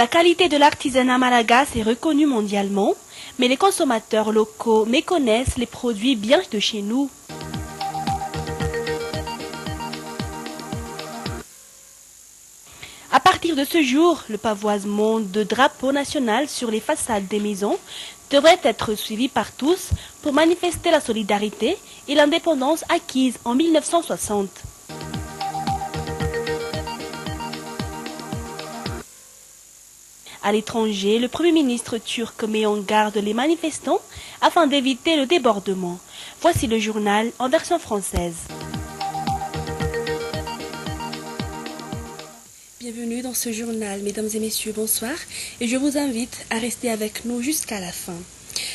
La qualité de l'artisanat malagasy est reconnue mondialement, mais les consommateurs locaux méconnaissent les produits bien de chez nous. À partir de ce jour, le pavoisement de drapeaux nationaux sur les façades des maisons devrait être suivi par tous pour manifester la solidarité et l'indépendance acquise en 1960. À l'étranger, le Premier ministre turc met en garde les manifestants afin d'éviter le débordement. Voici le journal en version française. Bienvenue dans ce journal, mesdames et messieurs, bonsoir, et je vous invite à rester avec nous jusqu'à la fin.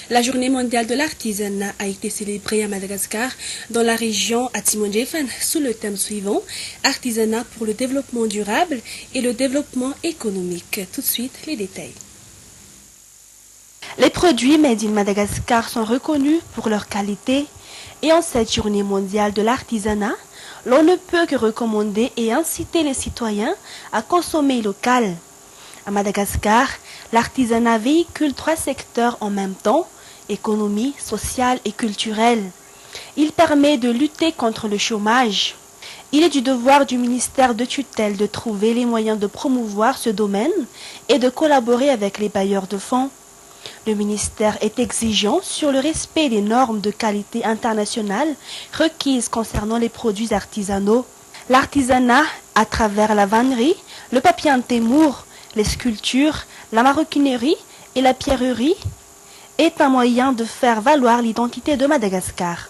La journée mondiale de l'artisanat a été célébrée à Madagascar, dans la région Atimondjefen, sous le thème suivant « Artisanat pour le développement durable et le développement économique ». Tout de suite, les détails. Les produits made in Madagascar sont reconnus pour leur qualité, et en cette journée mondiale de l'artisanat, l'on ne peut que recommander et inciter les citoyens à consommer local. À Madagascar, l'artisanat véhicule 3 secteurs en même temps, économie, sociale et culturelle. Il permet de lutter contre le chômage. Il est du devoir du ministère de tutelle de trouver les moyens de promouvoir ce domaine et de collaborer avec les bailleurs de fonds. Le ministère est exigeant sur le respect des normes de qualité internationale requises concernant les produits artisanaux. L'artisanat, à travers la vannerie, le papier en témour, les sculptures, la maroquinerie et la pierrerie, est un moyen de faire valoir l'identité de Madagascar.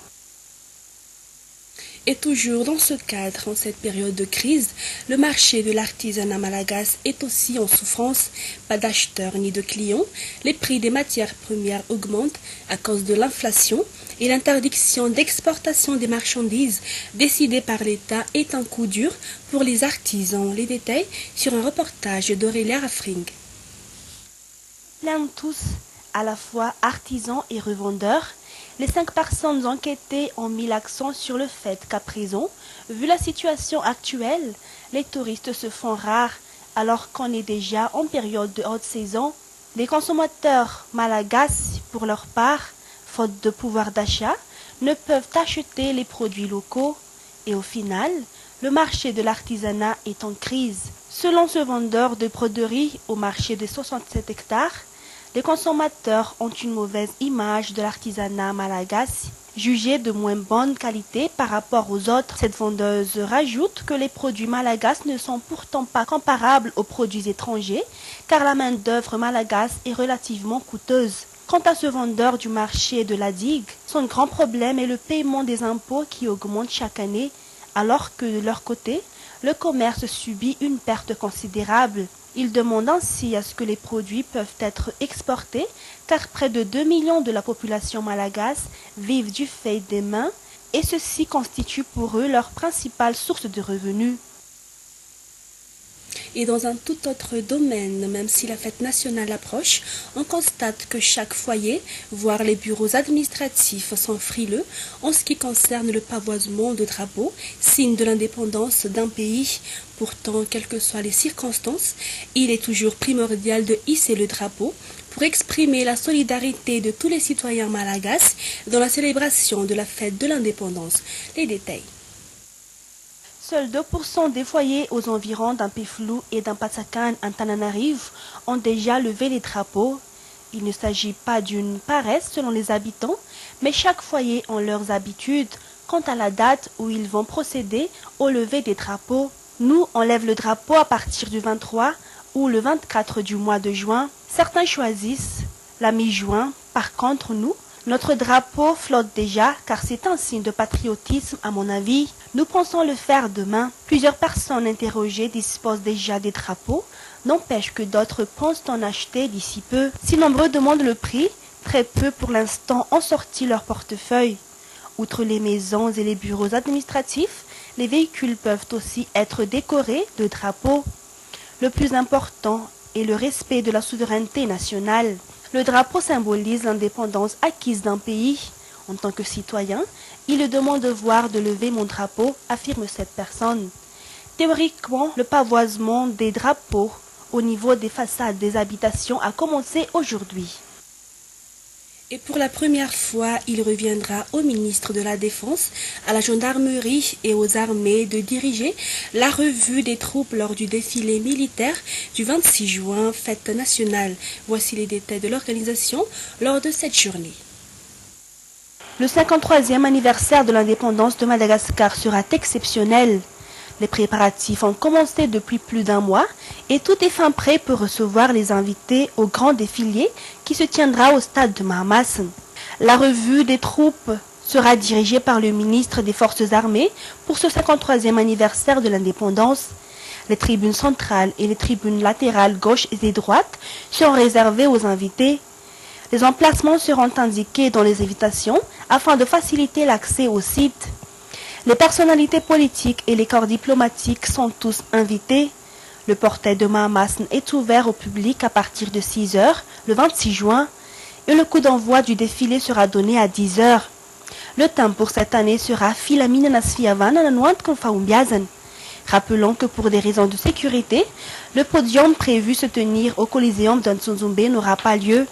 Et toujours dans ce cadre, en cette période de crise, le marché de l'artisanat malagasy est aussi en souffrance. Pas d'acheteurs ni de clients, les prix des matières premières augmentent à cause de l'inflation et l'interdiction d'exportation des marchandises décidée par l'État est un coup dur pour les artisans. Les détails sur un reportage d'Aurélia Raffring. Plein tous, à la fois artisans et revendeurs, les 5 personnes enquêtées ont mis l'accent sur le fait qu'à présent, vu la situation actuelle, les touristes se font rares alors qu'on est déjà en période de haute saison. Les consommateurs malagasy, pour leur part, faute de pouvoir d'achat, ne peuvent acheter les produits locaux et au final, le marché de l'artisanat est en crise. Selon ce vendeur de broderie au marché de 67 hectares, les consommateurs ont une mauvaise image de l'artisanat malagasy, jugé de moins bonne qualité par rapport aux autres. Cette vendeuse rajoute que les produits malagasy ne sont pourtant pas comparables aux produits étrangers, car la main-d'œuvre malagasy est relativement coûteuse. Quant à ce vendeur du marché de la digue, son grand problème est le paiement des impôts qui augmentent chaque année, alors que de leur côté, le commerce subit une perte considérable. Il demande ainsi à ce que les produits peuvent être exportés, car près de 2 millions de la population malagasy vivent du fait des mains, et ceci constitue pour eux leur principale source de revenus. Et dans un tout autre domaine, même si la fête nationale approche, on constate que chaque foyer, voire les bureaux administratifs, sont frileux en ce qui concerne le pavoisement de drapeaux, signe de l'indépendance d'un pays. Pourtant, quelles que soient les circonstances, il est toujours primordial de hisser le drapeau pour exprimer la solidarité de tous les citoyens malagasy dans la célébration de la fête de l'indépendance. Les détails. Seuls 2% des foyers aux environs d'un Peflu et d'un Patsakan Antananarivo ont déjà levé les drapeaux. Il ne s'agit pas d'une paresse selon les habitants, mais chaque foyer a leurs habitudes quant à la date où ils vont procéder au lever des drapeaux. Nous, on lève le drapeau à partir du 23 ou le 24 du mois de juin. Certains choisissent la mi-juin. Par contre, nous, notre drapeau flotte déjà car c'est un signe de patriotisme à mon avis. Nous pensons le faire demain. Plusieurs personnes interrogées disposent déjà des drapeaux, n'empêche que d'autres pensent en acheter d'ici peu. Si nombreux demandent le prix, très peu pour l'instant ont sorti leur portefeuille. Outre les maisons et les bureaux administratifs, les véhicules peuvent aussi être décorés de drapeaux. Le plus important est le respect de la souveraineté nationale. Le drapeau symbolise l'indépendance acquise d'un pays. En tant que citoyen, il est de mon devoir de lever mon drapeau, affirme cette personne. Théoriquement, le pavoisement des drapeaux au niveau des façades des habitations a commencé aujourd'hui. Et pour la première fois, il reviendra au ministre de la Défense, à la gendarmerie et aux armées de diriger la revue des troupes lors du défilé militaire du 26 juin, fête nationale. Voici les détails de l'organisation lors de cette journée. Le 53e anniversaire de l'indépendance de Madagascar sera exceptionnel. Les préparatifs ont commencé depuis plus d'un mois et tout est fin prêt pour recevoir les invités au grand défilé qui se tiendra au stade de Mahamassin. La revue des troupes sera dirigée par le ministre des Forces armées pour ce 53e anniversaire de l'indépendance. Les tribunes centrales et les tribunes latérales gauche et droite seront réservées aux invités. Les emplacements seront indiqués dans les invitations afin de faciliter l'accès au site. Les personnalités politiques et les corps diplomatiques sont tous invités. Le portail de Mahamassin est ouvert au public à partir de 6 h le 26 juin et le coup d'envoi du défilé sera donné à 10 h. Le thème pour cette année sera Filamina Nasfiavan Nanouant Konfaumbiazan. Rappelons que pour des raisons de sécurité, le podium prévu se tenir au Coliseum d'Antsonzumbe n'aura pas lieu.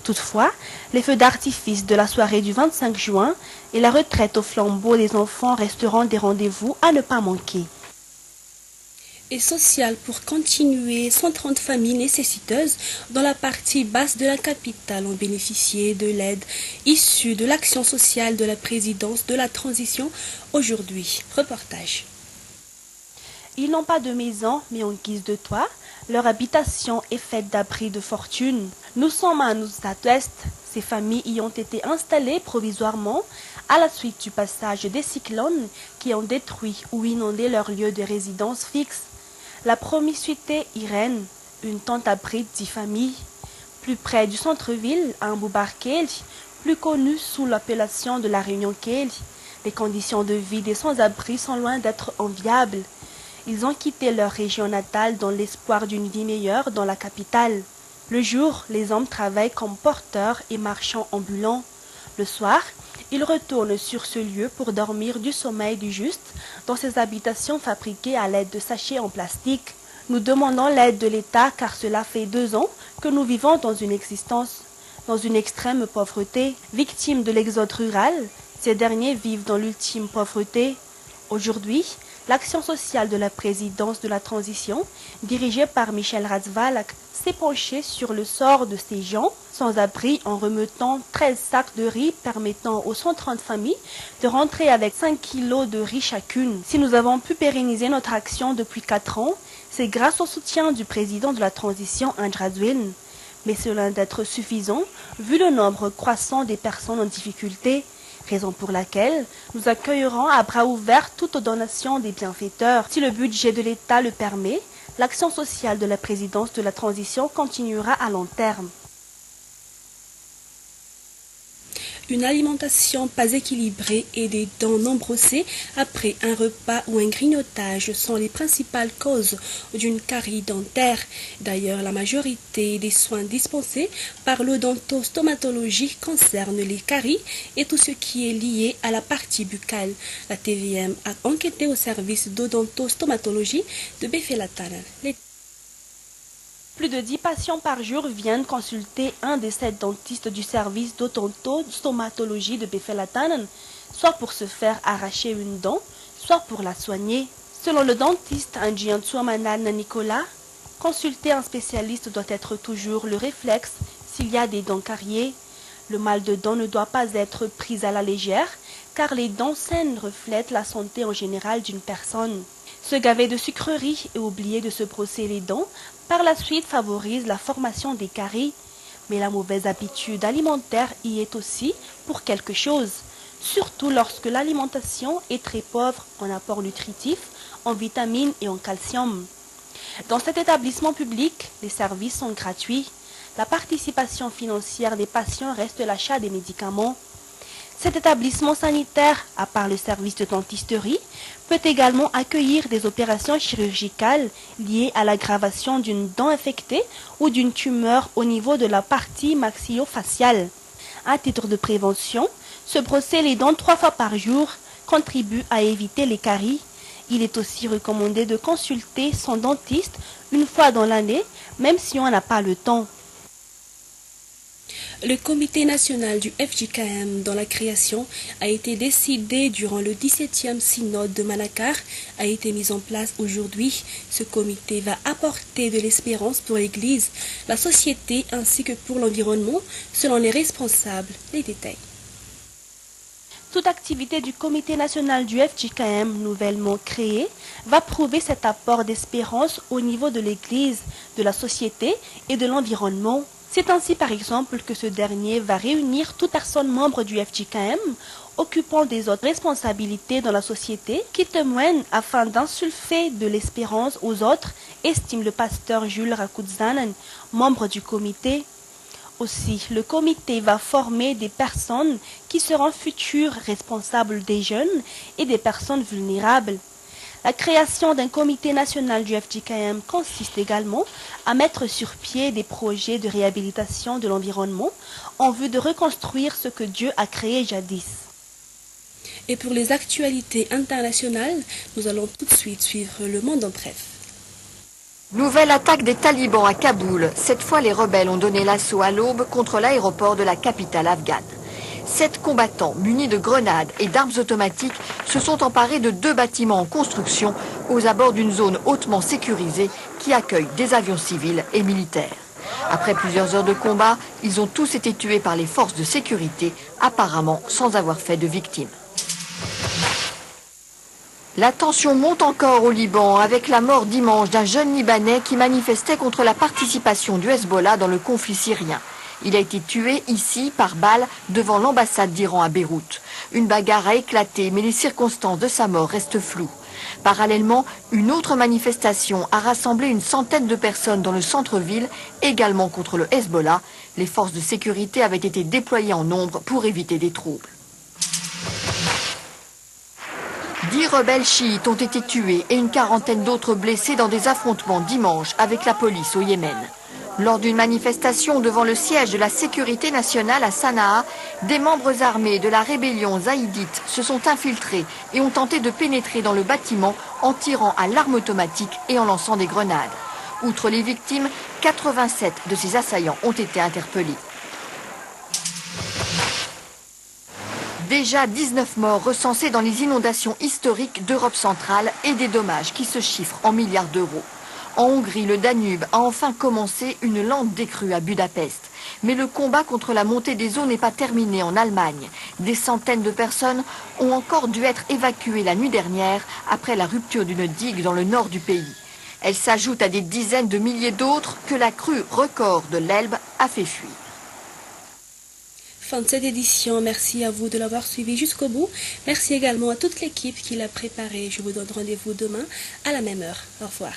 Toutefois, les feux d'artifice de la soirée du 25 juin et la retraite au flambeau des enfants resteront des rendez-vous à ne pas manquer. Et social pour continuer, 130 familles nécessiteuses dans la partie basse de la capitale ont bénéficié de l'aide issue de l'action sociale de la présidence de la transition aujourd'hui. Reportage. Ils n'ont pas de maison, mais en guise de toit, leur habitation est faite d'abris de fortune. Nous sommes à Nustat-Ouest. Ces familles y ont été installées provisoirement à la suite du passage des cyclones qui ont détruit ou inondé leur lieu de résidence fixe. La promiscuité Irène, une tente abrite 10 familles. Plus près du centre-ville, à Mboubarkeli, plus connu sous l'appellation de la Réunion Keli, les conditions de vie des sans-abri sont loin d'être enviables. Ils ont quitté leur région natale dans l'espoir d'une vie meilleure dans la capitale. Le jour, les hommes travaillent comme porteurs et marchands ambulants. Le soir, ils retournent sur ce lieu pour dormir du sommeil du juste dans ces habitations fabriquées à l'aide de sachets en plastique. Nous demandons l'aide de l'État car cela fait 2 ans que nous vivons dans une extrême pauvreté. Victimes de l'exode rural, ces derniers vivent dans l'ultime pauvreté. Aujourd'hui, l'action sociale de la présidence de la transition, dirigée par Michel Ratzvalak, s'est penchée sur le sort de ces gens sans abri en remettant 13 sacs de riz permettant aux 130 familles de rentrer avec 5 kilos de riz chacune. Si nous avons pu pérenniser notre action depuis 4 ans, c'est grâce au soutien du président de la transition, Andradwin. Mais cela d'être suffisant vu le nombre croissant des personnes en difficulté. Raison pour laquelle nous accueillerons à bras ouverts toute donation des bienfaiteurs. Si le budget de l'État le permet, l'action sociale de la présidence de la transition continuera à long terme. Une alimentation pas équilibrée et des dents non brossées après un repas ou un grignotage sont les principales causes d'une carie dentaire. D'ailleurs, la majorité des soins dispensés par l'odontostomatologie concernent les caries et tout ce qui est lié à la partie buccale. La TVM a enquêté au service d'odontostomatologie de Befelatana. Plus de 10 patients par jour viennent consulter un des 7 dentistes du service d'odontostomatologie de Befelatanen, soit pour se faire arracher une dent, soit pour la soigner. Selon le dentiste Andjiantsuamanan Nicolas, consulter un spécialiste doit être toujours le réflexe s'il y a des dents cariées. Le mal de dents ne doit pas être pris à la légère, car les dents saines reflètent la santé en général d'une personne. Se gaver de sucreries et oublier de se brosser les dents, par la suite favorise la formation des caries. Mais la mauvaise habitude alimentaire y est aussi pour quelque chose, surtout lorsque l'alimentation est très pauvre en apports nutritifs, en vitamines et en calcium. Dans cet établissement public, les services sont gratuits. La participation financière des patients reste l'achat des médicaments. Cet établissement sanitaire, à part le service de dentisterie, peut également accueillir des opérations chirurgicales liées à l'aggravation d'une dent infectée ou d'une tumeur au niveau de la partie maxillofaciale. À titre de prévention, se brosser les dents 3 fois par jour contribue à éviter les caries. Il est aussi recommandé de consulter son dentiste une fois dans l'année, même si on n'a pas le temps. Le comité national du FJKM dont la création a été décidée durant le 17e synode de Manakar a été mis en place aujourd'hui. Ce comité va apporter de l'espérance pour l'Église, la société ainsi que pour l'environnement, selon les responsables. Les détails. Toute activité du comité national du FJKM nouvellement créé va prouver cet apport d'espérance au niveau de l'Église, de la société et de l'environnement. C'est ainsi par exemple que ce dernier va réunir toute personne membre du FJKM occupant des autres responsabilités dans la société qui témoignent afin d'insulfer de l'espérance aux autres, estime le pasteur Jules Rakoudzanen, membre du comité. Aussi, le comité va former des personnes qui seront futurs responsables des jeunes et des personnes vulnérables. La création d'un comité national du FJKM consiste également à mettre sur pied des projets de réhabilitation de l'environnement en vue de reconstruire ce que Dieu a créé jadis. Et pour les actualités internationales, nous allons tout de suite suivre le monde en bref. Nouvelle attaque des talibans à Kaboul. Cette fois, les rebelles ont donné l'assaut à l'aube contre l'aéroport de la capitale afghane. 7 combattants munis de grenades et d'armes automatiques se sont emparés de 2 bâtiments en construction aux abords d'une zone hautement sécurisée qui accueille des avions civils et militaires. Après plusieurs heures de combat, ils ont tous été tués par les forces de sécurité, apparemment sans avoir fait de victimes. La tension monte encore au Liban avec la mort dimanche d'un jeune Libanais qui manifestait contre la participation du Hezbollah dans le conflit syrien. Il a été tué ici par balle devant l'ambassade d'Iran à Beyrouth. Une bagarre a éclaté, mais les circonstances de sa mort restent floues. Parallèlement, une autre manifestation a rassemblé une centaine de personnes dans le centre-ville, également contre le Hezbollah. Les forces de sécurité avaient été déployées en nombre pour éviter des troubles. 10 rebelles chiites ont été tués et une quarantaine d'autres blessés dans des affrontements dimanche avec la police au Yémen. Lors d'une manifestation devant le siège de la sécurité nationale à Sanaa, des membres armés de la rébellion zaïdite se sont infiltrés et ont tenté de pénétrer dans le bâtiment en tirant à l'arme automatique et en lançant des grenades. Outre les victimes, 87 de ces assaillants ont été interpellés. Déjà 19 morts recensés dans les inondations historiques d'Europe centrale et des dommages qui se chiffrent en milliards d'euros. En Hongrie, le Danube a enfin commencé une lente décrue à Budapest. Mais le combat contre la montée des eaux n'est pas terminé en Allemagne. Des centaines de personnes ont encore dû être évacuées la nuit dernière après la rupture d'une digue dans le nord du pays. Elle s'ajoute à des dizaines de milliers d'autres que la crue record de l'Elbe a fait fuir. Fin de cette édition, merci à vous de l'avoir suivi jusqu'au bout. Merci également à toute l'équipe qui l'a préparé. Je vous donne rendez-vous demain à la même heure. Au revoir.